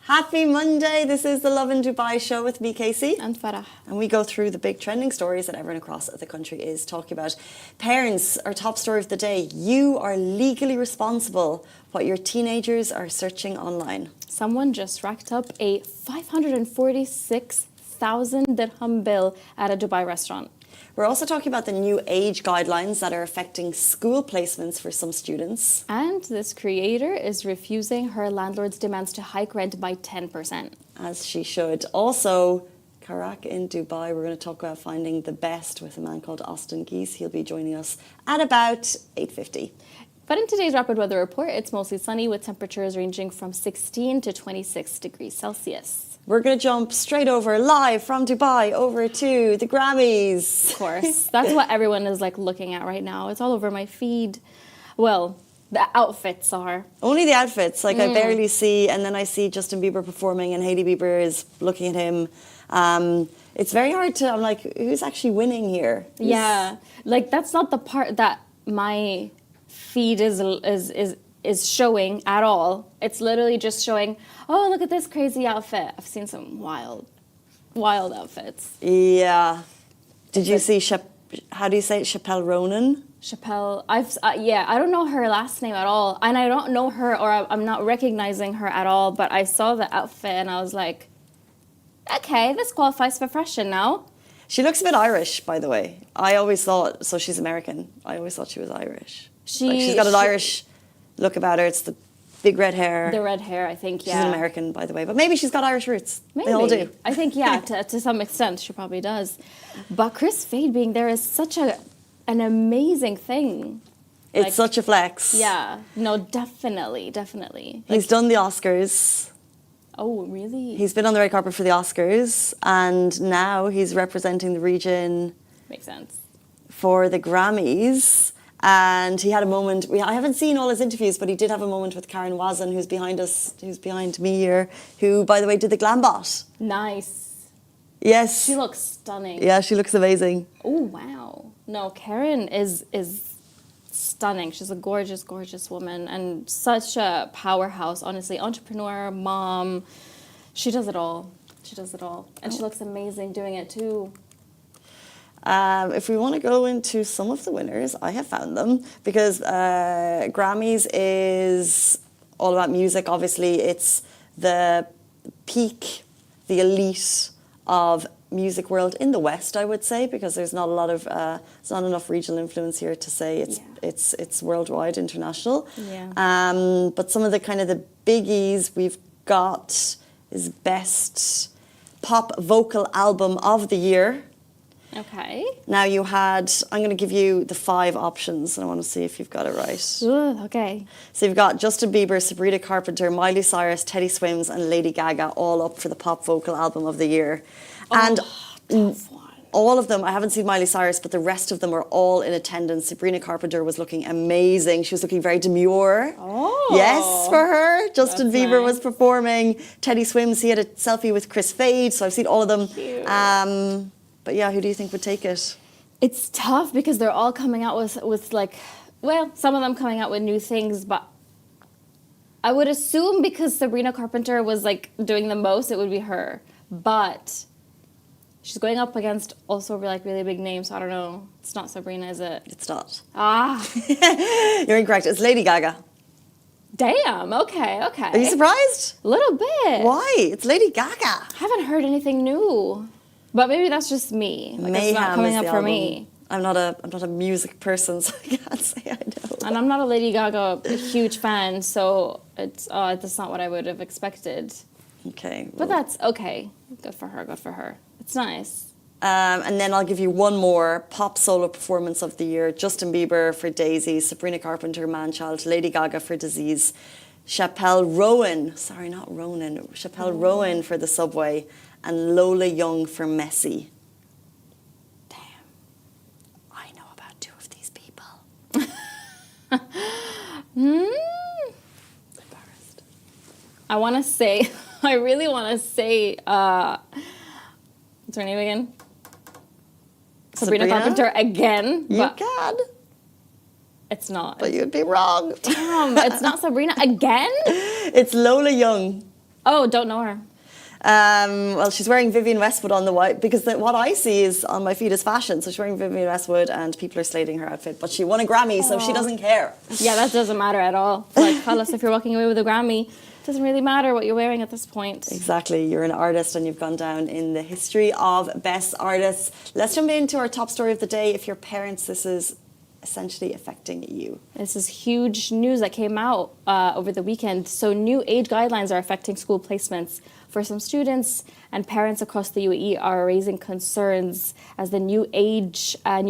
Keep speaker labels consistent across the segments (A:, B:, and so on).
A: Happy Monday. This is the Lovin Dubai show with me, Casey.
B: And Farah.
A: And we go through the big trending stories that everyone across the country is talking about. Parents, our top story of the day. You are legally responsible what your teenagers are searching online.
B: Someone just racked up a 546,000 dirham bill at a Dubai restaurant.
A: We're also talking about the new age guidelines that are affecting school placements for some students.
B: And this creator is refusing her landlord's demands to hike rent by 10%.
A: As she should. Also, Karak in Dubai, we're going to talk about finding the best with a man called Giess. He'll be joining us at about 8:50.
B: But in today's rapid weather report, it's mostly sunny with temperatures ranging from 16 to 26 degrees Celsius.
A: We're going to jump straight over live from Dubai over to the Grammys.
B: Of course. That's what everyone is like looking at right now. It's all over my feed. Well, the outfits are.
A: Only the outfits. Like I barely see, and then I see Justin Bieber performing and Hailey Bieber is looking at him. It's very hard to, I'm like, who's actually winning here?
B: Yeah. Like that's not the part that my feed is showing at all. It's literally just showing, oh, look at this crazy outfit. I've seen some wild outfits.
A: Yeah. Did you see, how do you say it, Chappelle Ronan?
B: Chappelle, I don't know her last name at all. And I don't know her, or I'm not recognizing her at all, but I saw the outfit and I was like, okay, this qualifies for fashion now.
A: She looks a bit Irish, by the way. I always thought, so she's American. I always thought she was Irish. She's got an Irish look about her. It's the big red hair.
B: The red hair, I think, yeah.
A: She's an American, by the way. But maybe she's got Irish roots.
B: Maybe.
A: They all do.
B: I think, yeah, to some extent, she probably does. But Chris Fade being there is such an amazing thing.
A: It's
B: like,
A: such a flex.
B: Yeah. No, definitely.
A: He's done the Oscars.
B: Oh, really?
A: He's been on the red carpet for the Oscars. And now he's representing the region.
B: Makes sense.
A: For the Grammys. And he had a moment, I haven't seen all his interviews, but he did have a moment with Karen Wazan, who's behind us, who's behind me here, who, by the way, did the glam bot.
B: Nice.
A: Yes.
B: She looks stunning.
A: Yeah, she looks amazing.
B: Oh, wow. No, Karen is stunning. She's a gorgeous, gorgeous woman and such a powerhouse, honestly. Entrepreneur, mom. She does it all. And she looks amazing doing it, too.
A: If we want to go into some of the winners, I have found them because Grammys is all about music. Obviously, it's the peak, the elite of music world in the West, I would say, because there's not a lot of, there's not enough regional influence here to say it's worldwide, international.
B: Yeah.
A: But some of the kind of the biggies we've got is Best Pop Vocal Album of the Year.
B: Okay.
A: Now you had, I'm going to give you the 5 options and I want to see if you've got it right.
B: Ooh, okay.
A: So you've got Justin Bieber, Sabrina Carpenter, Miley Cyrus, Teddy Swims and Lady Gaga all up for the Pop Vocal Album of the Year. And
B: tough one.
A: all of them, I haven't seen Miley Cyrus, but the rest of them are all in attendance. Sabrina Carpenter was looking amazing. She was looking very demure.
B: Oh.
A: Yes, for her. Justin
B: That's
A: Bieber
B: nice.
A: was performing. Teddy Swims, he had a selfie with Chris Fade, so I've seen all of them.
B: Cute.
A: But yeah, who do you think would take it?
B: It's tough because they're all coming out with like, well, some of them coming out with new things, but I would assume because Sabrina Carpenter was like doing the most, it would be her. But she's going up against also like really big names, so I don't know. It's not Sabrina, is it?
A: It's not.
B: Ah.
A: You're incorrect. It's Lady Gaga.
B: Damn, okay.
A: Are you surprised?
B: A little bit.
A: Why? It's Lady Gaga.
B: I haven't heard anything new. But maybe that's just me. Like
A: Mayhem
B: it's not coming
A: is
B: up
A: the
B: for
A: album
B: me.
A: I'm not a music person, so I can't say I know.
B: And I'm not a Lady Gaga a huge fan, so that's not what I would have expected.
A: Okay.
B: But that's okay. Good for her, good for her. It's nice.
A: And then I'll give you one more pop solo performance of the year. Justin Bieber for Daisy, Sabrina Carpenter, Man-Child, Lady Gaga for Disease, Chappelle Rowan for The Subway, and Lola Young for Messy. Damn. I know about two of these people. Embarrassed.
B: I really want to say, what's her name again? Sabrina Carpenter again.
A: You can.
B: It's not.
A: But you'd be wrong.
B: Damn, it's not Sabrina again?
A: It's Lola Young.
B: Oh, don't know her.
A: Well, she's wearing Vivienne Westwood on the white, because what I see is on my feed is fashion. So she's wearing Vivienne Westwood and people are slating her outfit. But she won a Grammy, so she doesn't care.
B: Yeah, that doesn't matter at all. Like, Carlos, if you're walking away with a Grammy, it doesn't really matter what you're wearing at this point.
A: Exactly. You're an artist and you've gone down in the history of best artists. Let's jump into our top story of the day. If you're parents, this is essentially affecting you.
B: This is huge news that came out over the weekend. So new age guidelines are affecting school placements. For some students and parents across the UAE are raising concerns as the new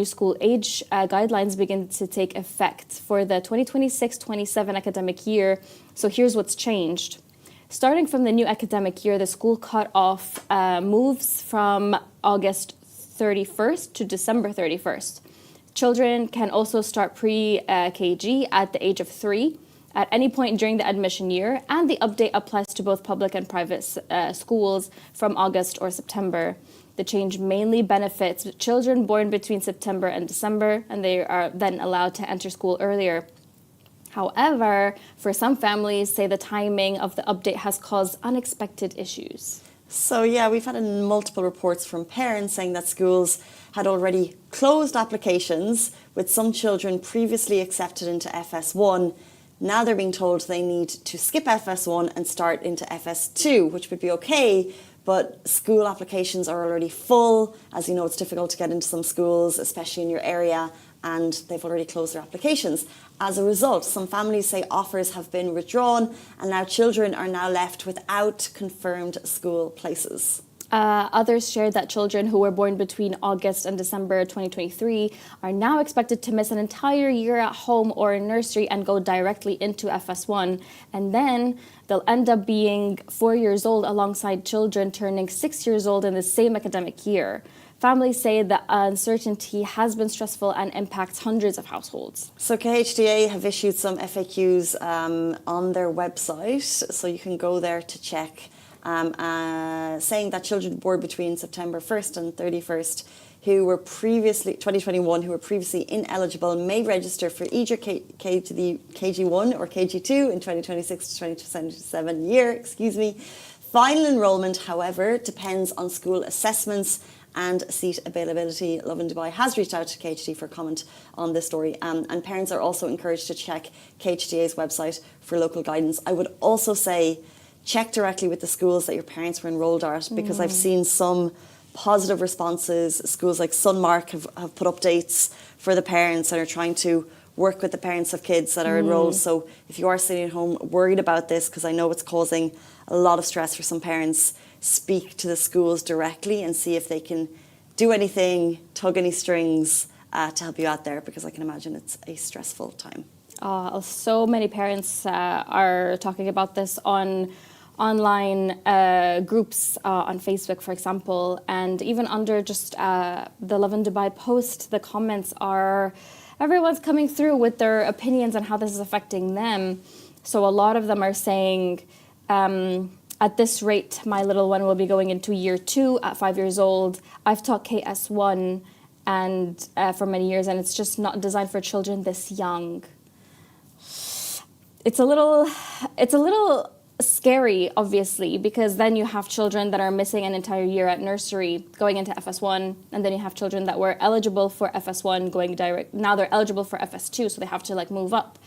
B: school age guidelines begin to take effect for the 2026-27 academic year. So here's what's changed. Starting from the new academic year, the school cut-off moves from August 31st to December 31st. Children can also start pre-KG at the age of 3 at any point during the admission year, and the update applies to both public and private schools from August or September. The change mainly benefits children born between September and December, and they are then allowed to enter school earlier. However, for some families, say the timing of the update has caused unexpected issues.
A: So yeah, we've had multiple reports from parents saying that schools had already closed applications with some children previously accepted into FS1. Now they're being told they need to skip FS1 and start into FS2, which would be okay, but school applications are already full. As you know, it's difficult to get into some schools, especially in your area, and they've already closed their applications. As a result, some families say offers have been withdrawn, and now children are now left without confirmed school places.
B: Others shared that children who were born between August and December 2023 are now expected to miss an entire year at home or in nursery and go directly into FS1. And then they'll end up being 4 years old alongside children turning 6 years old in the same academic year. Families say the uncertainty has been stressful and impacts hundreds of households.
A: So KHDA have issued some FAQs on their website, so you can go there to check. Saying that children born between September 1st and 31st who were previously, 2021, who were previously ineligible may register for either KG1 or KG2 in 2026 to 2027 year, Final enrolment, however, depends on school assessments and seat availability. Lovin Dubai has reached out to KHD for comment on this story, and parents are also encouraged to check KHDA's website for local guidance. I would also say check directly with the schools that your parents were enrolled at, because I've seen some positive responses. Schools like Sunmark have put updates for the parents and are trying to work with the parents of kids that are enrolled. So if you are sitting at home worried about this, because I know it's causing a lot of stress for some parents, speak to the schools directly and see if they can do anything, tug any strings to help you out there, because I can imagine it's a stressful time.
B: So many parents are talking about this on online groups on Facebook, for example, and even under just the Lovin Dubai post, the comments are, everyone's coming through with their opinions on how this is affecting them. So a lot of them are saying, at this rate, my little one will be going into year 2 at 5 years old. I've taught KS1 and for many years, and it's just not designed for children this young. It's a little scary, obviously, because then you have children that are missing an entire year at nursery going into FS1, and then you have children that were eligible for FS1 going direct. Now they're eligible for FS2, so they have to move up.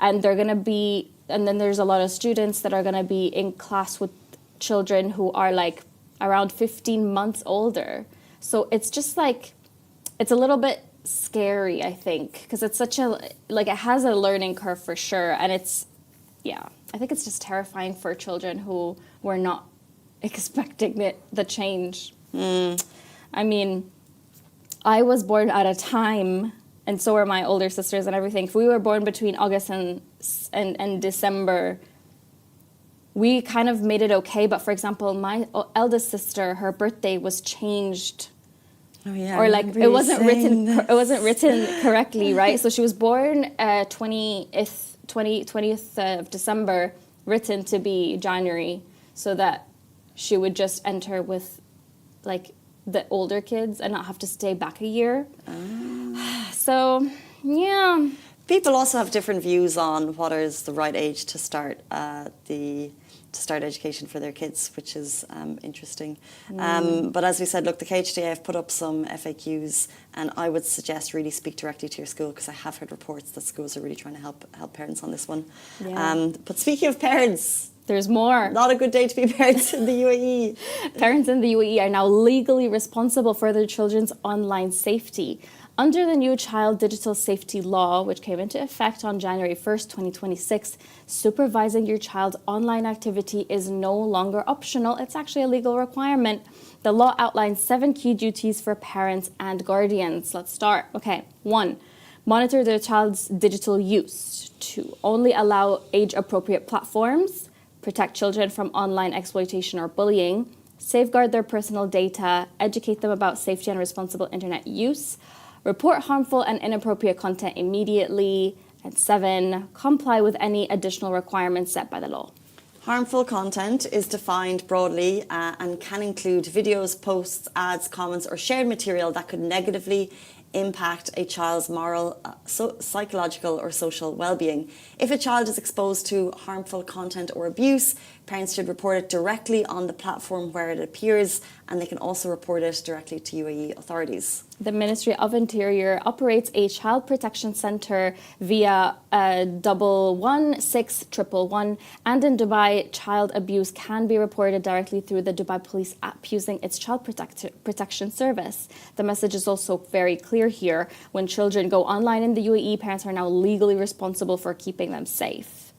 B: And then there's a lot of students that are going to be in class with children who are around 15 months older. So it's just it's a little bit scary, I think, because it's such a, like, it has a learning curve for sure. And it's, yeah, I think it's just terrifying for children who were not expecting the change. I mean, I was born at a time, and so were my older sisters and everything. If we were born between August and December, we kind of made it okay. But for example, my eldest sister, her birthday was changed.
A: Oh yeah,
B: Or like it wasn't written correctly, right? So she was born 20th of December, written to be January, so that she would just enter with like the older kids and not have to stay back a year. So yeah,
A: people also have different views on what is the right age to start education for their kids, which is interesting. But as we said, look, the KHDA have put up some FAQs, and I would suggest really speak directly to your school, because I have heard reports that schools are really trying to help parents on this one.
B: Yeah.
A: But speaking of parents,
B: there's more.
A: Not a good day to be parents in the UAE.
B: Parents in the UAE are now legally responsible for their children's online safety. Under the new Child Digital Safety Law, which came into effect on January 1st, 2026, supervising your child's online activity is no longer optional. It's actually a legal requirement. The law outlines 7 key duties for parents and guardians. Let's start. Okay, 1, monitor their child's digital use. 2, only allow age-appropriate platforms. Protect children from online exploitation or bullying. Safeguard their personal data. Educate them about safety and responsible internet use. Report harmful and inappropriate content immediately. And 7, comply with any additional requirements set by the law.
A: Harmful content is defined broadly and can include videos, posts, ads, comments, or shared material that could negatively impact a child's moral, psychological, or social well-being. If a child is exposed to harmful content or abuse, parents should report it directly on the platform where it appears, and they can also report it directly to UAE authorities.
B: The Ministry of Interior operates a child protection center via 11611, and in Dubai, child abuse can be reported directly through the Dubai Police app using its child protection service. The message is also very clear here. When children go online in the UAE, parents are now legally responsible for keeping them safe.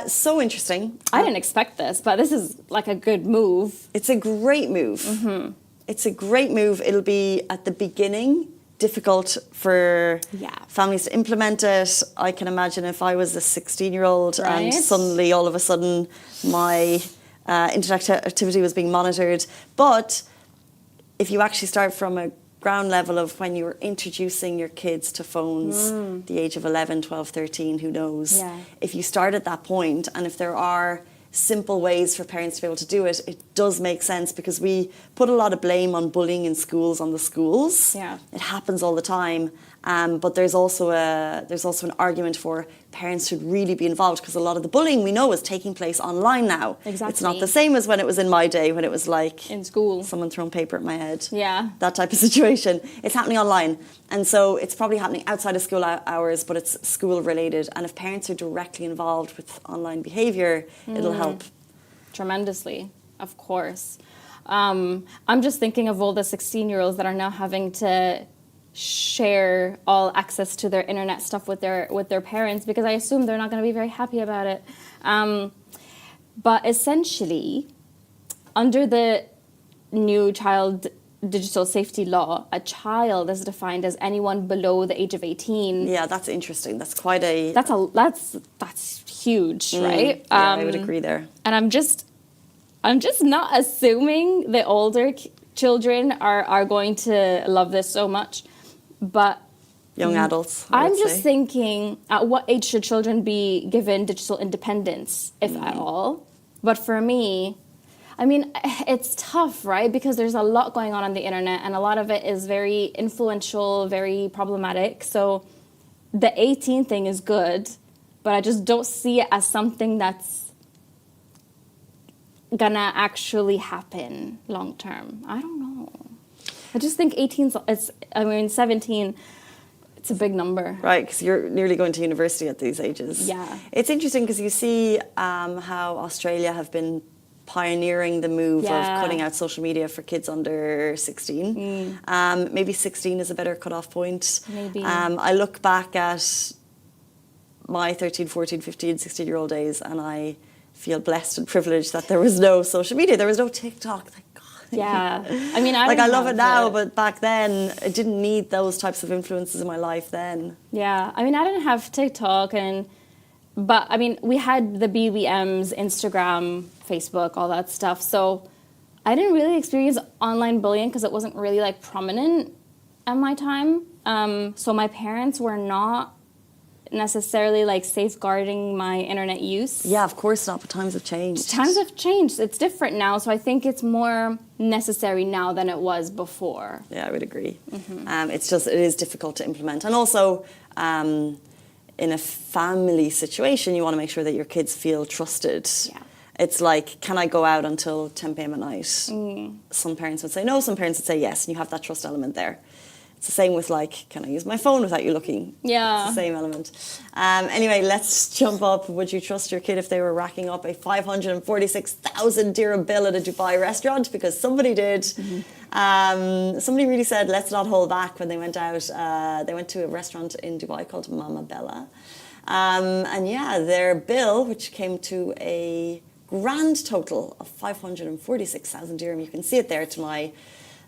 A: So interesting.
B: I didn't expect this, but this is like a good move.
A: It's a great move. Mm-hmm. It's a great move. It'll be, at the beginning, difficult for families to implement it. I can imagine if I was a 16-year-old and suddenly, all of a sudden, my internet activity was being monitored. But if you actually start from a ground level of when you're introducing your kids to phones, the age of 11, 12, 13, who knows?
B: Yeah.
A: If you start at that point, and if there are simple ways for parents to be able to do it, it does make sense, because we put a lot of blame on bullying in schools on the schools.
B: Yeah.
A: It happens all the time. But there's also an argument for parents should really be involved, because a lot of the bullying we know is taking place online now.
B: Exactly.
A: It's not the same as when it was in my day, when it was like
B: in school,
A: someone throwing paper at my head.
B: Yeah.
A: That type of situation. It's happening online. And so it's probably happening outside of school hours, but it's school related. And if parents are directly involved with online behaviour, it'll help.
B: Tremendously, of course. I'm just thinking of all the 16-year-olds that are now having to share all access to their internet stuff with their parents, because I assume they're not going to be very happy about it. But essentially, under the new Child Digital Safety Law, a child is defined as anyone below the age of 18.
A: Yeah, that's interesting. That's quite a...
B: That's huge, right?
A: Yeah, I would agree there.
B: And I'm just not assuming the older children are going to love this so much, but
A: young adults.
B: I'm just thinking, at what age should children be given digital independence, if at all? But for me, I mean, it's tough, right? Because there's a lot going on the internet, and a lot of it is very influential, very problematic. So the 18 thing is good, but I just don't see it as something that's gonna actually happen long term. I don't know. I just think 17, it's a big number.
A: Right, because you're nearly going to university at these ages.
B: Yeah.
A: It's interesting because you see how Australia have been pioneering the move of
B: Yeah.
A: cutting out social media for kids under 16. Maybe 16 is a better cutoff point.
B: Maybe.
A: I look back at my 13, 14, 15, 16-year-old days, and I feel blessed and privileged that there was no social media. There was no TikTok. Thank God.
B: Yeah. I mean,
A: I
B: didn't
A: love
B: have
A: it now, but back then, I didn't need those types of influences in my life then.
B: Yeah. I mean, I didn't have TikTok, but I mean, we had the BBMs, Instagram, Facebook, all that stuff. So I didn't really experience online bullying because it wasn't really like prominent at my time. So my parents were not necessarily like safeguarding my internet use.
A: Yeah, of course not, but times have changed.
B: Times have changed. It's different now, so I think it's more necessary now than it was before.
A: Yeah, I would agree. It is difficult to implement. And also, in a family situation, you want to make sure that your kids feel trusted.
B: Yeah.
A: It's like, can I go out until 10 p.m. at night? Some parents would say no, some parents would say yes, and you have that trust element there. It's the same with like, can I use my phone without you looking?
B: Yeah.
A: It's the same element. Anyway, let's jump up. Would you trust your kid if they were racking up a 546,000 dirham bill at a Dubai restaurant? Because somebody did. Somebody really said, let's not hold back when they went out. They went to a restaurant in Dubai called Mama Bella. And yeah, their bill, which came to a grand total of 546,000 dirham. You can see it there to my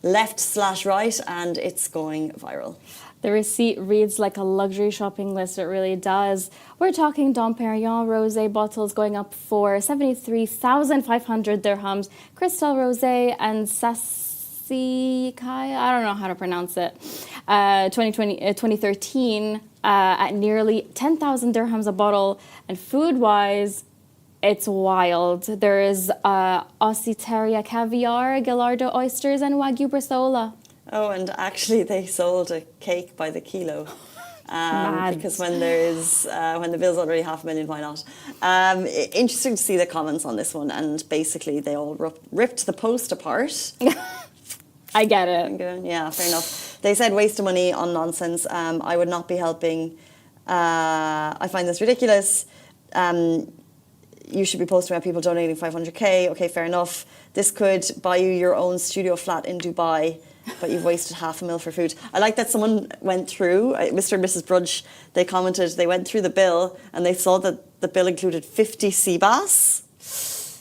A: left/right, and it's going viral.
B: The receipt reads like a luxury shopping list. It really does. We're talking Dom Perignon rosé bottles going up for 73,500 dirhams. Cristal rosé and Sassikai, I don't know how to pronounce it. 2013 at nearly 10,000 dirhams a bottle. And food-wise, it's wild. There is Ossiteria caviar, Gallardo oysters, and Wagyu bresaola.
A: Oh, and actually they sold a cake by the kilo.
B: Mad.
A: Because when the bill's already 500,000, why not? Interesting to see the comments on this one, and basically they all ripped the post apart.
B: I get it.
A: Yeah, fair enough. They said waste of money on nonsense. I would not be helping. I find this ridiculous. You should be posting about people donating 500k. Okay, fair enough. This could buy you your own studio flat in Dubai, but you've wasted $500,000 for food. I like that someone went through, Mr. and Mrs. Brunch, they commented, they went through the bill and they saw that the bill included 50 sea bass.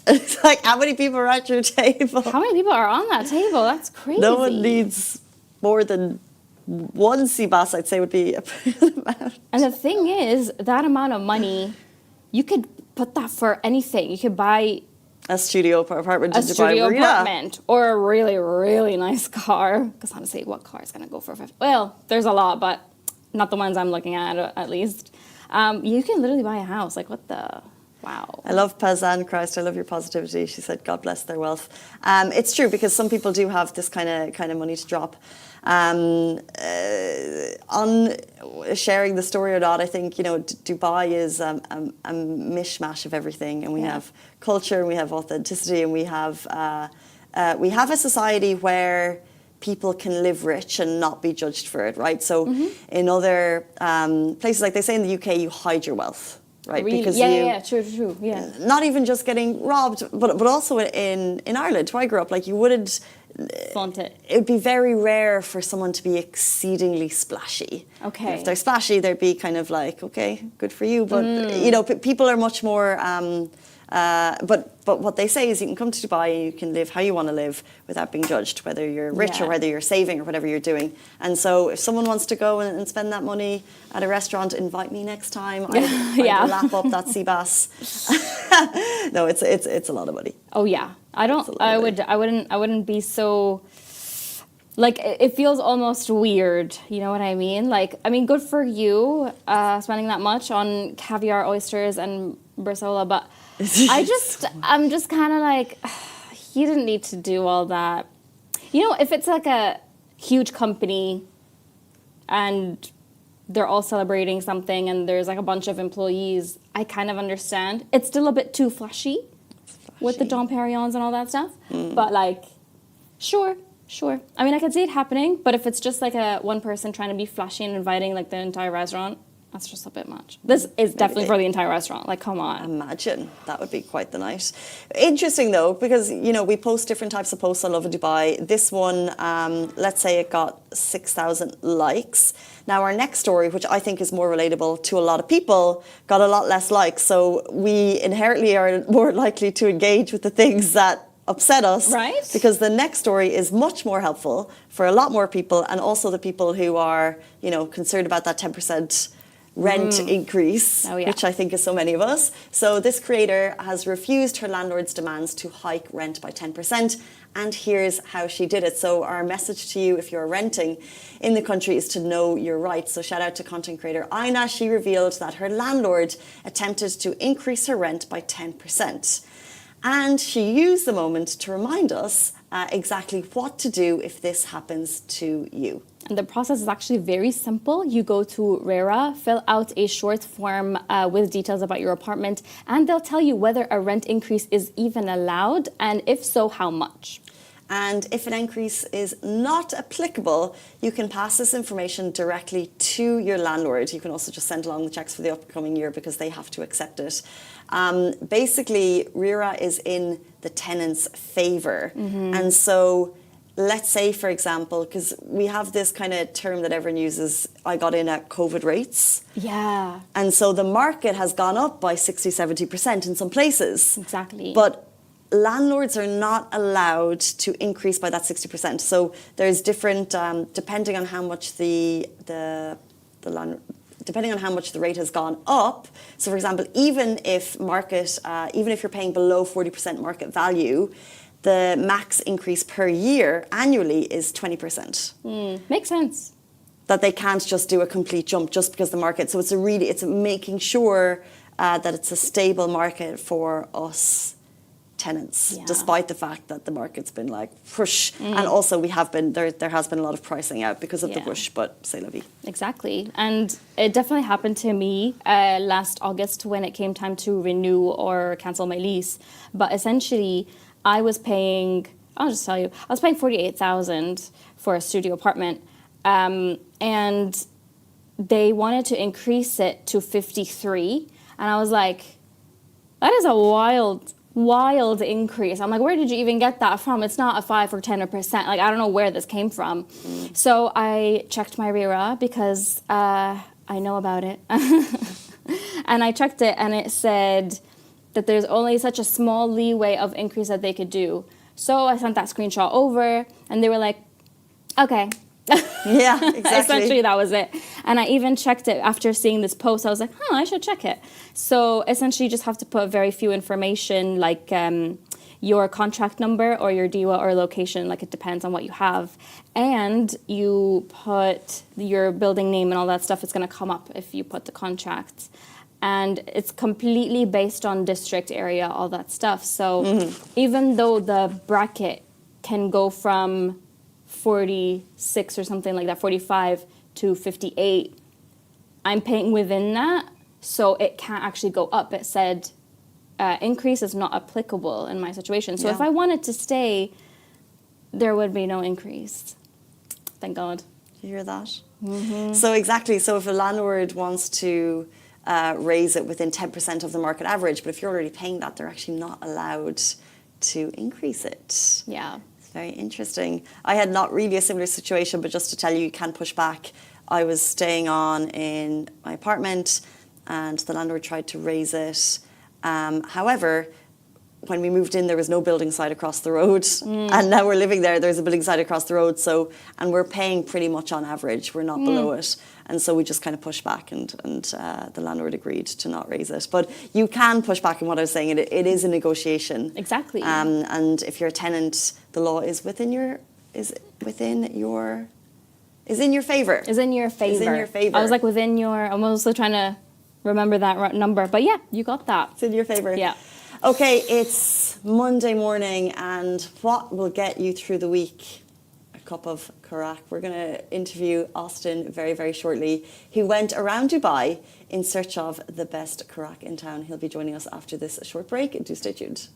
A: It's like, how many people are at your table?
B: How many people are on that table? That's crazy.
A: No one needs more than one sea bass, I'd say, would be a pretty amount.
B: And the thing is, that amount of money, you could put that for anything. You could buy
A: a studio apartment in
B: a
A: Dubai
B: studio
A: Marina.
B: apartment or a really, really nice car. Because honestly, what car is going to go for 50? Well, there's a lot, but not the ones I'm looking at least. You can literally buy a house. Like, what the... Wow.
A: I love Pazan Christ. I love your positivity. She said, God bless their wealth. It's true, because some people do have this kind of money to drop. On sharing the story or not, I think, Dubai is a mishmash of everything, and we have culture, and we have authenticity, and we have a society where people can live rich and not be judged for it, right? So in other places, like they say in the UK, you hide your wealth. Right,
B: really?
A: because
B: true, yeah.
A: Not even just getting robbed, but also in Ireland, where I grew up, like you wouldn't
B: flaunt it.
A: It would be very rare for someone to be exceedingly splashy.
B: Okay.
A: If they're splashy, they'd be kind of like, okay, good for you, but people are much more. But what they say is you can come to Dubai and you can live how you want to live without being judged, whether you're rich or whether you're saving or whatever you're doing. And so if someone wants to go and spend that money at a restaurant, invite me next time. I lap up that sea bass. No, it's a lot of money.
B: Oh yeah. I wouldn't be so, like, it feels almost weird, you know what I mean? Like, I mean, good for you spending that much on caviar, oysters, and bresaola, but I'm just kind of like, you didn't need to do all that. If it's like a huge company and they're all celebrating something and there's like a bunch of employees, I kind of understand. It's still a bit too flashy with the Dom Perignons and all that stuff. But like, sure. I mean, I could see it happening, but if it's just like one person trying to be flashy and inviting like the entire restaurant, That's just a bit much. This is definitely for the entire restaurant. Like, come on.
A: Imagine. That would be quite the night. Interesting, though, because, we post different types of posts on Lovin Dubai. This one, let's say it got 6,000 likes. Now, our next story, which I think is more relatable to a lot of people, got a lot less likes. So we inherently are more likely to engage with the things that upset us.
B: Right.
A: Because the next story is much more helpful for a lot more people, and also the people who are, concerned about that 10% rent increase, which I think is so many of us. So this creator has refused her landlord's demands to hike rent by 10%, and here's how she did it. So our message to you, if you're renting in the country, is to know your rights. So shout out to content creator Aina. She revealed that her landlord attempted to increase her rent by 10%. And she used the moment to remind us exactly what to do if this happens to you.
B: And the process is actually very simple. You go to RERA, fill out a short form with details about your apartment, and they'll tell you whether a rent increase is even allowed, and if so, how much.
A: And if an increase is not applicable, you can pass this information directly to your landlord. You can also just send along the checks for the upcoming year because they have to accept it. Basically, RERA is in the tenant's favour. And so let's say, for example, because we have this kind of term that everyone uses, I got in at COVID rates.
B: Yeah.
A: And so the market has gone up by 60, 70% in some places.
B: Exactly.
A: But landlords are not allowed to increase by that 60%. So there's different, depending on how much depending on how much the rate has gone up. So for example, even if you're paying below 40% market value, the max increase per year annually is 20%.
B: Makes sense.
A: That they can't just do a complete jump just because the market. So it's making sure that it's a stable market for us tenants, despite the fact that the market's been like whoosh. And also there has been a lot of pricing out because of the whoosh, but c'est la vie.
B: Exactly. And it definitely happened to me last August when it came time to renew or cancel my lease. But essentially, I was paying 48,000 for a studio apartment. And they wanted to increase it to 53. And I was like, that is a wild increase. I'm like, where did you even get that from? It's not a 5 or 10%. Like, I don't know where this came from. So I checked my RERA because I know about it. And I checked it, and it said that there's only such a small leeway of increase that they could do. So I sent that screenshot over, and they were like, okay.
A: Yeah, exactly.
B: Essentially, that was it. And I even checked it after seeing this post. I was like, I should check it. So essentially, you just have to put very few information, like your contract number or your DIWA or location. Like, it depends on what you have. And you put your building name and all that stuff. It's going to come up if you put the contract. And it's completely based on district, area, all that stuff. So even though the bracket can go from 46 or something like that, 45 to 58, I'm paying within that, so it can't actually go up. It said increase is not applicable in my situation. So if I wanted to stay, there would be no increase. Thank God.
A: You hear that? So exactly. So if a landlord wants to raise it within 10% of the market average, but if you're already paying that, they're actually not allowed to increase it.
B: Yeah.
A: Very interesting. I had not really a similar situation, but just to tell you, you can push back. I was staying on in my apartment and the landlord tried to raise it. However, when we moved in, there was no building site across the road. And now we're living there, there's a building site across the road. And we're paying pretty much on average. We're not below it. And so we just kind of pushed back and the landlord agreed to not raise it. But you can push back in what I was saying. It is a negotiation.
B: Exactly.
A: And if you're a tenant, the law is in your favour. Is in your favour.
B: Is in your favour. I was like I'm also trying to remember that number. But yeah, you got that.
A: It's in your favour.
B: Yeah.
A: Okay, it's Monday morning, and what will get you through the week? A cup of Karak. We're going to interview Austin very, very shortly. He went around Dubai in search of the best Karak in town. He'll be joining us after this short break. Do stay tuned.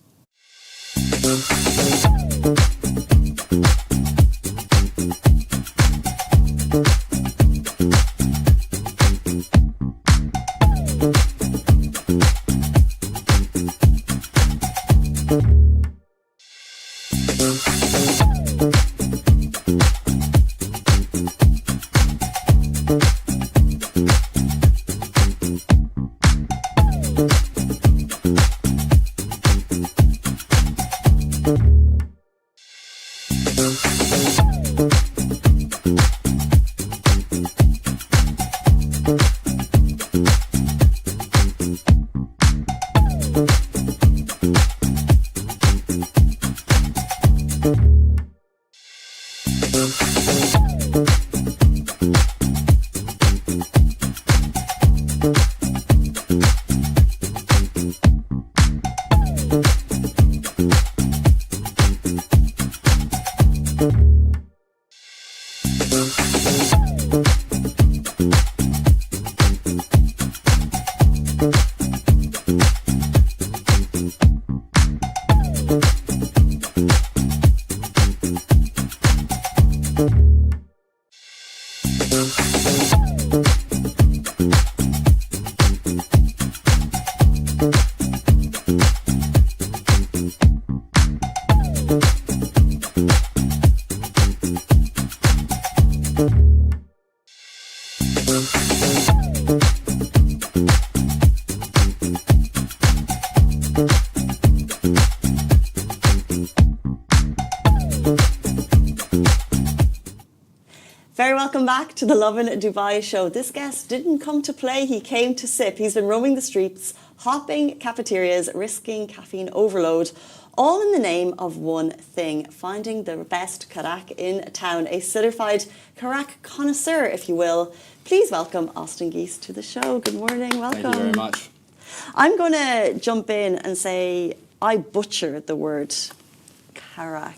A: Very welcome back to the Lovin Dubai show. This guest didn't come to play, he came to sip. He's been roaming the streets, hopping cafeterias, risking caffeine overload, all in the name of one thing, finding the best Karak in town. A certified Karak connoisseur, if you will. Please welcome Austin Giess to the show. Good morning, welcome.
C: Thank you very much.
A: I'm going to jump in and say I butcher the word Karak.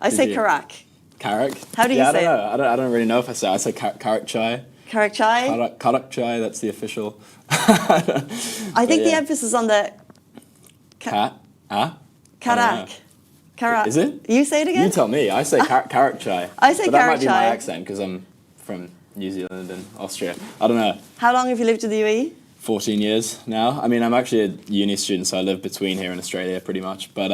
A: I say Karak.
C: Karak?
A: How do you say it?
C: I don't really know if I say it. I say Karak chai.
A: Karak chai?
C: Karak chai, that's the official.
A: I think the emphasis on the... Karak. Karak.
C: Is it?
A: You say it again?
C: You tell me. I say Karak chai.
A: I say Karak chai.
C: But that might be my accent because I'm from New Zealand and Austria. I don't know.
A: How long have you lived in the UAE?
C: 14 years now. I mean, I'm actually a uni student, so I live between here and Australia pretty much. But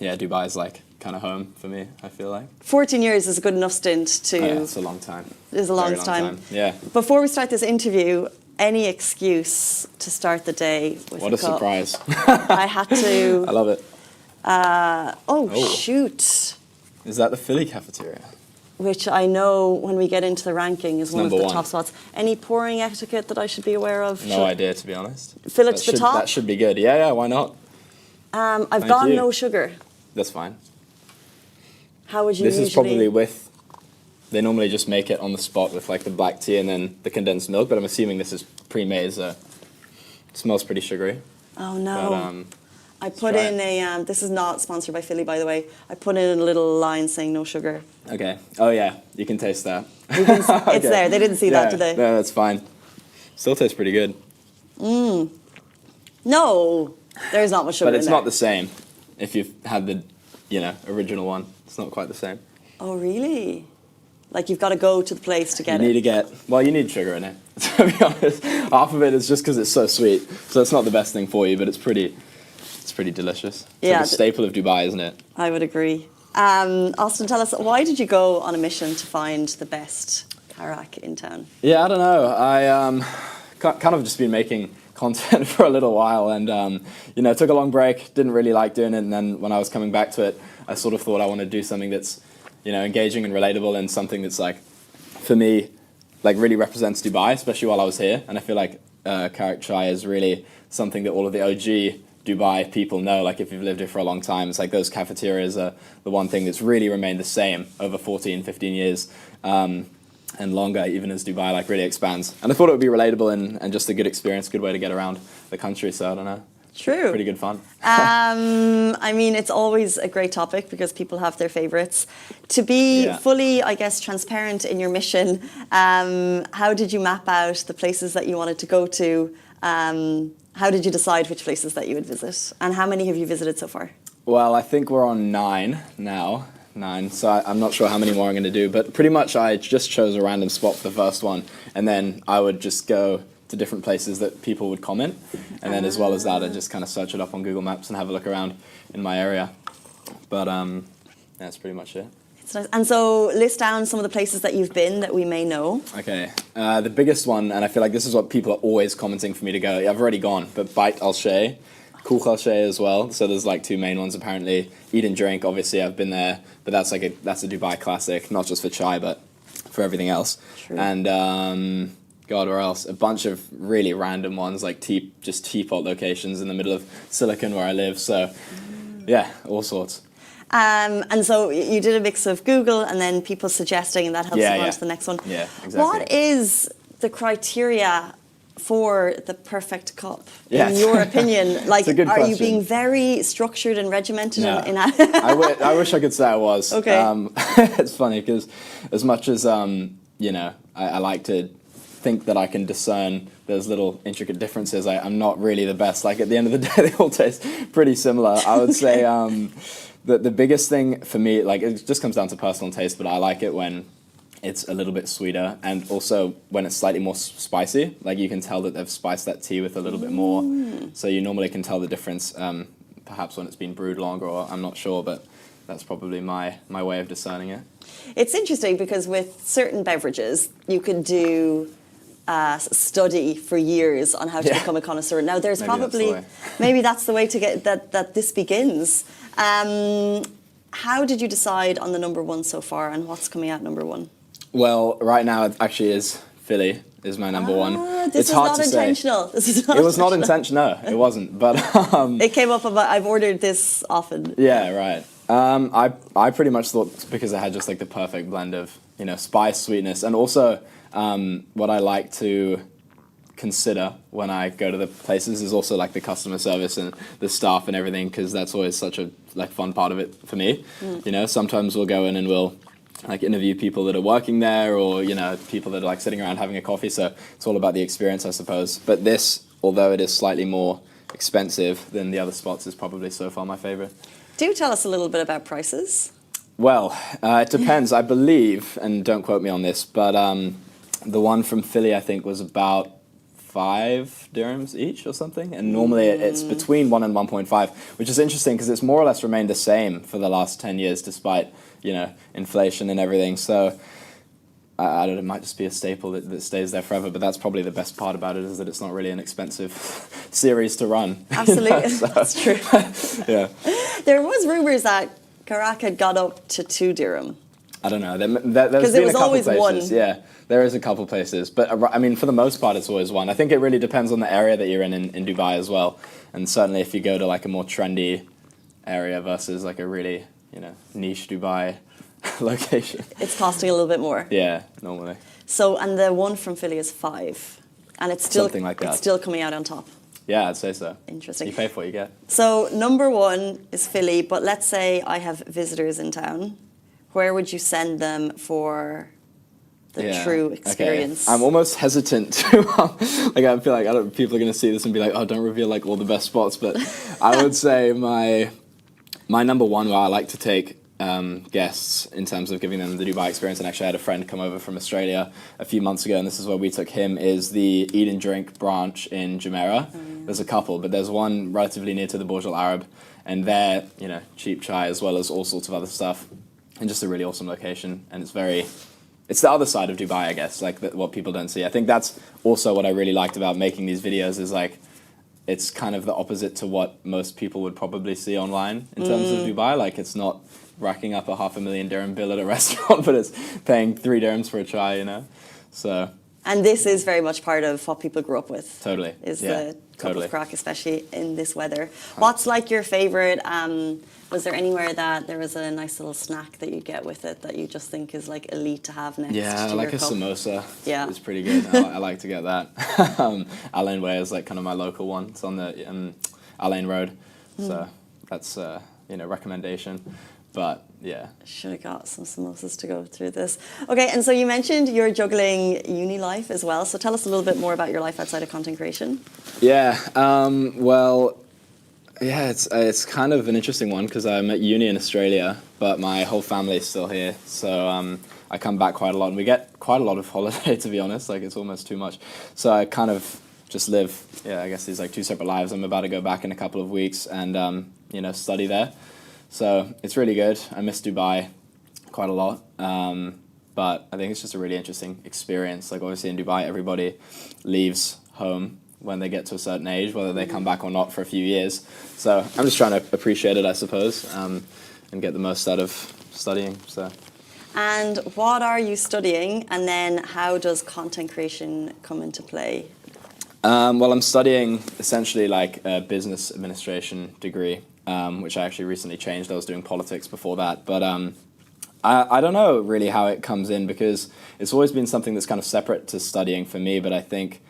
C: yeah, Dubai is like kind of home for me, I feel like.
A: 14 years is a good enough stint to...
C: Oh, yeah, it's a long time.
A: It is a long time.
C: Yeah.
A: Before we start this interview, any excuse to start the day with
C: What a surprise.
A: I had to...
C: I love it.
A: Shoot.
C: Is that the Philly cafeteria?
A: Which I know when we get into the ranking is one of the
C: #1.
A: top spots. Any pouring etiquette that I should be aware of?
C: No idea, to be honest.
A: Fill it to the top?
C: That should be good. Yeah, why not?
A: I've gone no sugar.
C: That's fine.
A: How would you
C: This
A: usually...
C: is probably with... They normally just make it on the spot with like the black tea and then the condensed milk, but I'm assuming this is pre-made, so it smells pretty sugary.
A: Oh no.
C: But,
A: I put in a, this is not sponsored by Philly, by the way. I put in a little line saying no sugar.
C: Okay. Oh yeah, you can taste that.
A: It's there. They didn't see that, did they?
C: No, that's fine. Still tastes pretty good.
A: No, there's not much sugar
C: But it's
A: in there.
C: not the same if you've had the, original one. It's not quite the same.
A: Oh, really? Like you've got to go to the place to get
C: You need sugar in it, to be honest. Half of it is just because it's so sweet. So it's not the best thing for you, but it's pretty delicious. It's like a staple of Dubai, isn't it?
A: I would agree. Austin, tell us, why did you go on a mission to find the best Karak in town?
C: Yeah, I don't know. I kind of just been making content for a little while and, took a long break, didn't really like doing it. And then when I was coming back to it, I sort of thought I want to do something that's, engaging and relatable and something that's like, for me, like really represents Dubai, especially while I was here. And I feel like Karak Chai is really something that all of the OG Dubai people know. Like if you've lived here for a long time, it's like those cafeterias are the one thing that's really remained the same over 14, 15 years. And longer, even as Dubai like really expands. And I thought it would be relatable and just a good experience, good way to get around the country. So I don't know.
A: True.
C: Pretty good fun.
A: I mean, it's always a great topic because people have their favorites. To be fully, I guess, transparent in your mission, how did you map out the places that you wanted to go to? How did you decide which places that you would visit? And how many have you visited so far?
C: Well, I think we're on 9 now. 9, so I'm not sure how many more I'm going to do, but pretty much I just chose a random spot for the first one, and then I would just go to different places that people would comment, and then as well as that, I'd just kind of search it up on Google Maps and have a look around in my area. But that's pretty much it.
A: It's nice. And so list down some of the places that you've been that we may know.
C: Okay, the biggest one, and I feel like this is what people are always commenting for me to go, I've already gone, but Bait Al Shay, Cool Al Shay as well. So there's like 2 main ones apparently. Eat and Drink, obviously I've been there, but that's a Dubai classic, not just for chai, but for everything else.
A: True.
C: And God, where else? A bunch of really random ones, like just teapot locations in the middle of Silicon where I live. So yeah, all sorts.
A: And so you did a mix of Google and then people suggesting, and that helps you on to the next one.
C: Yeah, exactly.
A: What is the criteria for the perfect cup, in your opinion? Like, are you being very structured and regimented?
C: No. I wish I could say I was.
A: Okay.
C: It's funny because as much as, I like to think that I can discern those little intricate differences, I'm not really the best. Like at the end of the day, they all taste pretty similar. I would say that the biggest thing for me, like it just comes down to personal taste, but I like it when it's a little bit sweeter and also when it's slightly more spicy. Like you can tell that they've spiced that tea with a little bit more. So you normally can tell the difference, perhaps when it's been brewed longer, or I'm not sure, but that's probably my way of discerning it.
A: It's interesting because with certain beverages, you could do study for years on how to become a connoisseur. Now, there's maybe that's the way to get that this begins. How did you decide on the number one so far, and what's coming out number one?
C: Well, right now it actually is Philly is my number one.
A: It's hard to
C: intentional.
A: This is not
C: it was not intentional. No, it wasn't. But
A: it came up about I've ordered this often.
C: Yeah, right. I pretty much thought because it had just like the perfect blend of spice, sweetness, and also what I like to consider when I go to the places is also like the customer service and the staff and everything, because that's always such a fun part of it for me. Sometimes we'll go in and we'll interview people that are working there, or people that are sitting around having a coffee, so it's all about the experience, I suppose. But this, although it is slightly more expensive than the other spots, is probably so far my favorite.
A: Do tell us a little bit about prices.
C: Well, it depends. I believe, and don't quote me on this, but the one from Philly I think was about 5 dirhams each or something, and normally it's between 1 and 1.5, which is interesting because it's more or less remained the same for the last 10 years despite inflation and everything. So I don't know, it might just be a staple that stays there forever, but that's probably the best part about it, is that it's not really an expensive series to run.
A: Absolutely, that's true.
C: Yeah.
A: There was rumours that Karak had got up to 2 dirham.
C: I don't know. There's been a couple
A: always
C: places.
A: one.
C: Yeah, there is a couple places, but I mean, for the most part, it's always one. I think it really depends on the area that you're in Dubai as well, and certainly if you go to a more trendy area versus a really niche Dubai location,
A: it's costing a little bit more.
C: Yeah, normally.
A: So, and the one from Philly is 5, and it's still
C: something like that.
A: It's still coming out on top.
C: Yeah, I'd say so.
A: Interesting.
C: You pay for what you get.
A: So number one is Philly, but let's say I have visitors in town. Where would you send them for the true experience?
C: Okay. I'm almost hesitant to, I feel like people are going to see this and be like, oh, don't reveal all the best spots, but I would say my number one where I like to take guests in terms of giving them the Dubai experience, and actually I had a friend come over from Australia a few months ago, and this is where we took him, is the Eat and Drink branch in Jumeirah. There's a couple, but there's one relatively near to the Burj Al Arab, and there, cheap chai as well as all sorts of other stuff, and just a really awesome location. And it's the other side of Dubai, I guess, what people don't see. I think that's also what I really liked about making these videos, is it's kind of the opposite to what most people would probably see online in terms of Dubai. It's not racking up a 500,000 dirham bill at a restaurant, but it's paying 3 dirhams for a chai, So.
A: And this is very much part of what people grew up with.
C: Totally.
A: Is the cup of crack, especially in this weather.
C: 100%.
A: What's your favorite? Was there anywhere that there was a nice little snack that you get with it that you just think is elite to have next?
C: Yeah,
A: to
C: like
A: your
C: a
A: cup?
C: samosa.
A: Yeah,
C: it's pretty good. I like to get that. Alain Way is kind of my local one. It's on the Alain Road, so that's recommendation. But yeah,
A: should have got some samosas to go through this. Okay, and so you mentioned you're juggling uni life as well. So tell us a little bit more about your life outside of content creation.
C: Yeah. Well. Yeah, it's kind of an interesting one because I'm at uni in Australia, but my whole family is still here. So I come back quite a lot, and we get quite a lot of holiday, to be honest. It's almost too much. So I kind of just live, I guess these 2 separate lives. I'm about to go back in a couple of weeks and, study there. So it's really good. I miss Dubai quite a lot. But I think it's just a really interesting experience. Obviously in Dubai, everybody leaves home when they get to a certain age, whether they come back or not for a few years. So I'm just trying to appreciate it, I suppose, and get the most out of studying. So.
A: And what are you studying? And then how does content creation come into play?
C: Well, I'm studying essentially a business administration degree, which I actually recently changed. I was doing politics before that. But I don't know really how it comes in, because it's always been something that's kind of separate to studying for me. But I think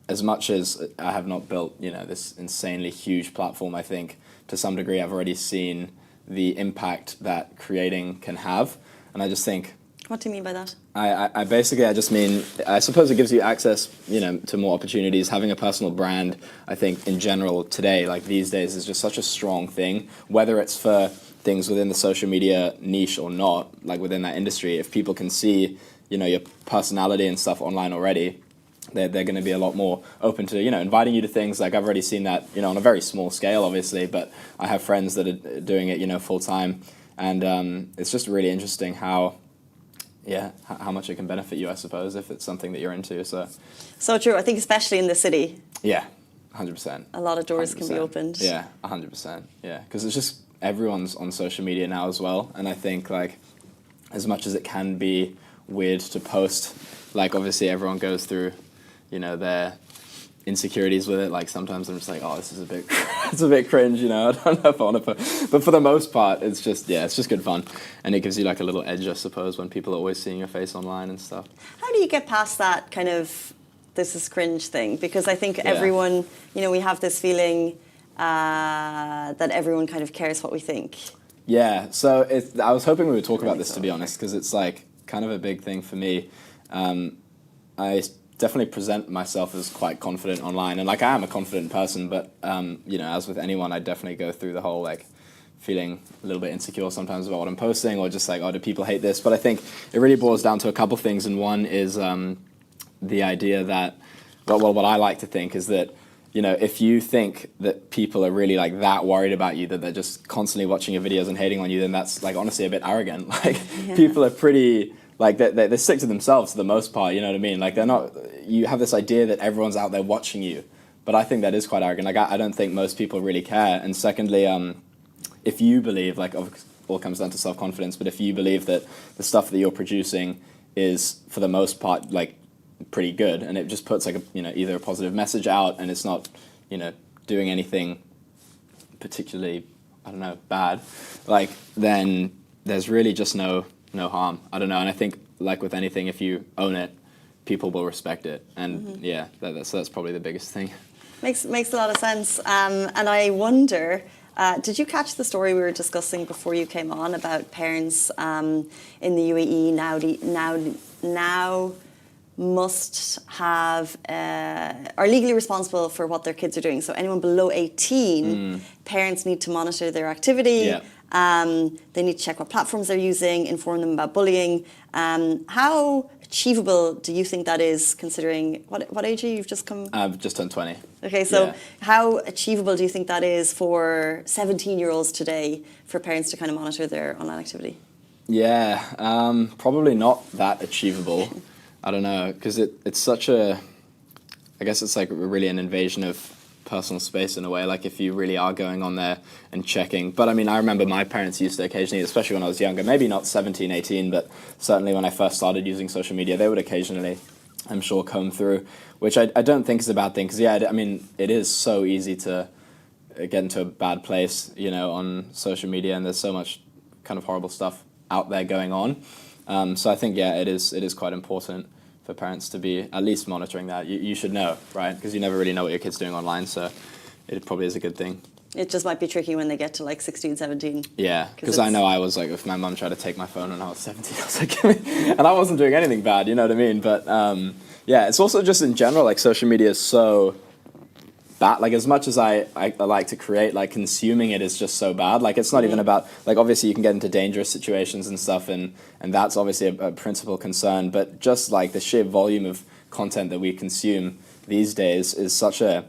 C: as much as I have not built, this insanely huge platform, I think to some degree I've already seen the impact that creating can have. And I just think...
A: What do you mean by that?
C: I just mean, I suppose it gives you access, to more opportunities. Having a personal brand, I think in general today, these days, is just such a strong thing, whether it's for things within the social media niche or not, within that industry. If people can see, your personality and stuff online already, they're going to be a lot more open to, inviting you to things. I've already seen that, on a very small scale, obviously, but I have friends that are doing it, full time. And it's just really interesting how, yeah, how much it can benefit you, I suppose, if it's something that you're into.
A: So true. I think especially in the city.
C: Yeah, 100%.
A: A lot of doors 100%. Can be opened.
C: Yeah, 100%. Yeah, because it's just everyone's on social media now as well, and I think like as much as it can be weird to post, like obviously everyone goes through, you know, their insecurities with it. Like sometimes I'm just like, oh, this is it's a bit cringe, you know. I don't know if I want to put, but for the most part, it's just good fun, and it gives you like a little edge, I suppose, when people are always seeing your face online and stuff.
A: How do you get past that kind of this is cringe thing? Because I think everyone, you know, we have this feeling that everyone kind of cares what we think.
C: Yeah, so I was hoping we would talk about this, to be honest, because it's like kind of a big thing for me. I definitely present myself as quite confident online, and like I am a confident person, but you know, as with anyone, I definitely go through the whole like feeling a little bit insecure sometimes about what I'm posting, or just like, oh, do people hate this? But I think it really boils down to a couple things, and one is the idea that, well, what I like to think is that, you know, if you think that people are really like that worried about you that they're just constantly watching your videos and hating on you, then that's like honestly a bit arrogant. Like people are pretty like they're sick to themselves for the most part. You know what I mean? Like they're not. You have this idea that everyone's out there watching you, but I think that is quite arrogant. Like I don't think most people really care. And secondly, if you believe, like all comes down to self-confidence, but if you believe that the stuff that you're producing is for the most part like pretty good, and it just puts like a, you know, either a positive message out, and it's not, you know, doing anything particularly, I don't know, bad, like then there's really just no harm. I don't know, and I think like with anything, if you own it, people will respect it, and yeah, that's probably the biggest thing.
A: Makes a lot of sense, and I wonder. Did you catch the story we were discussing before you came on about parents in the UAE now must have are legally responsible for what their kids are doing. So anyone below 18, parents need to monitor their activity.
C: Yeah.
A: They need to check what platforms they're using, inform them about bullying. How achievable do you think that is, considering what age are you? You've just come.
C: I've just turned 20.
A: Okay, so how achievable do you think that is for 17-year-olds today, for parents to kind of monitor their online activity?
C: Yeah, probably not that achievable. I don't know, because it's such a, I guess it's like really an invasion of personal space in a way, like if you really are going on there and checking. But I mean, I remember my parents used to occasionally, especially when I was younger, maybe not 17, 18, but certainly when I first started using social media, they would occasionally, I'm sure, comb through, which I don't think is a bad thing, because I mean, it is so easy to get into a bad place, you know, on social media, and there's so much kind of horrible stuff out there going on. So I think, it is quite important for parents to be at least monitoring that. You should know, right? Because you never really know what your kid's doing online, so it probably is a good thing. It
A: just might be tricky when they get to like 16, 17.
C: Yeah, because I know I was like, if my mum tried to take my phone when I was 17, I was like, and I wasn't doing anything bad, you know what I mean? But it's also just in general, like social media is so bad. Like as much as I like to create, like consuming it is just so bad. Like it's not even about, like obviously you can get into dangerous situations and stuff, and that's obviously a principal concern, but just like the sheer volume of content that we consume these days is such a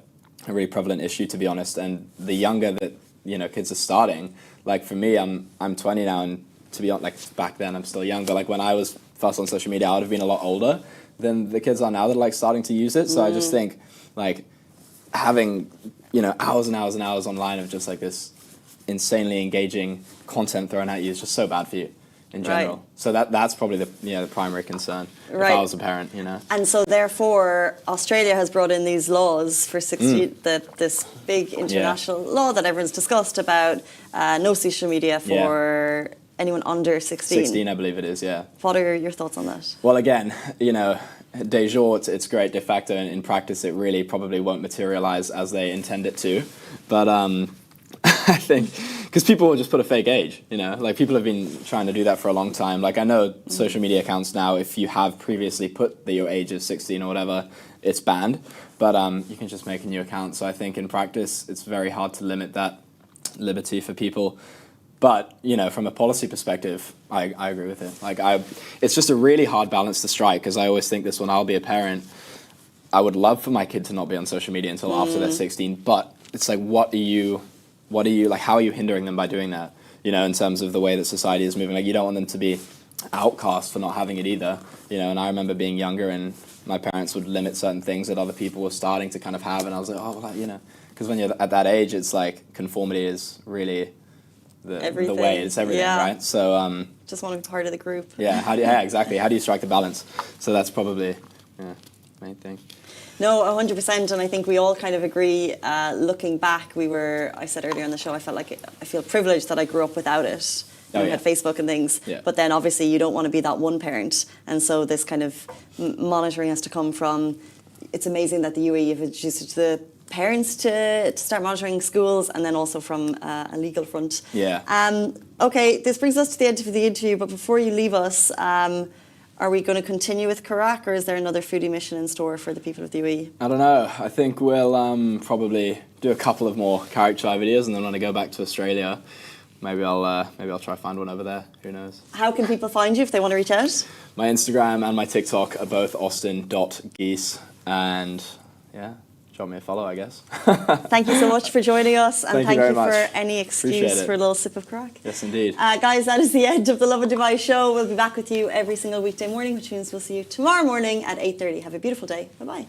C: really prevalent issue, to be honest. And the younger that, you know, kids are starting, like for me, I'm 20 now, and to be honest, like back then I'm still young, but like when I was first on social media, I would have been a lot older than the kids are now that are like starting to use it. So I just think like having, you know, hours and hours and hours online of just like this insanely engaging content thrown at you is just so bad for you in general. Right. So that's probably the primary concern if I was a parent, you know.
A: And so therefore Australia has brought in these laws for 16, this big international law that everyone's discussed about no social media for anyone under 16.
C: 16, I believe it is, yeah.
A: What are your thoughts on that?
C: Well, again, you know, de jure, it's great. De facto, in practice, it really probably won't materialize as they intend it to. But I think, because people will just put a fake age, you know, like people have been trying to do that for a long time. Like I know social media accounts now, if you have previously put that your age is 16 or whatever, it's banned. But you can just make a new account. So I think in practice, it's very hard to limit that liberty for people. But, you know, from a policy perspective, I agree with it. Like, it's just a really hard balance to strike, because I always think this when I'll be a parent, I would love for my kid to not be on social media until after they're 16. But it's like, what are you, like, how are you hindering them by doing that? You know, in terms of the way that society is moving. Like, you don't want them to be outcast for not having it either. You know, and I remember being younger and my parents would limit certain things that other people were starting to kind of have, and I was like, oh, well, you know, because when you're at that age, it's like conformity is really the way, it's everything, right? So
A: just want to be part of the group.
C: Yeah, exactly. How do you strike the balance? So that's probably main thing.
A: No, 100%, and I think we all kind of agree. Looking back, I said earlier on the show, I feel privileged that I grew up without it. We had Facebook and things, but then obviously you don't want to be that one parent, and so this kind of monitoring has to come from. It's amazing that the UAE have introduced it to the parents to start monitoring schools, and then also from a legal front. Okay, this brings us to the end of the interview, but before you leave us, are we going to continue with Karak, or is there another foodie mission in store for the people of the UAE?
C: I don't know. I think we'll probably do a couple of more Karak chai videos, and then when I go back to Australia, maybe I'll try to find one over there. Who knows? How
A: can people find you if they want to reach out?
C: My Instagram and my TikTok are both austin.giess, and drop me a follow, I guess.
A: Thank you so much for joining us, and thank you for
C: much.
A: any excuse for a little sip of Karak.
C: Yes, indeed.
A: Guys, that is the end of the Lovin Dubai show. We'll be back with you every single weekday morning, which means we'll see you tomorrow morning at 8:30. Have a beautiful day. Bye-bye.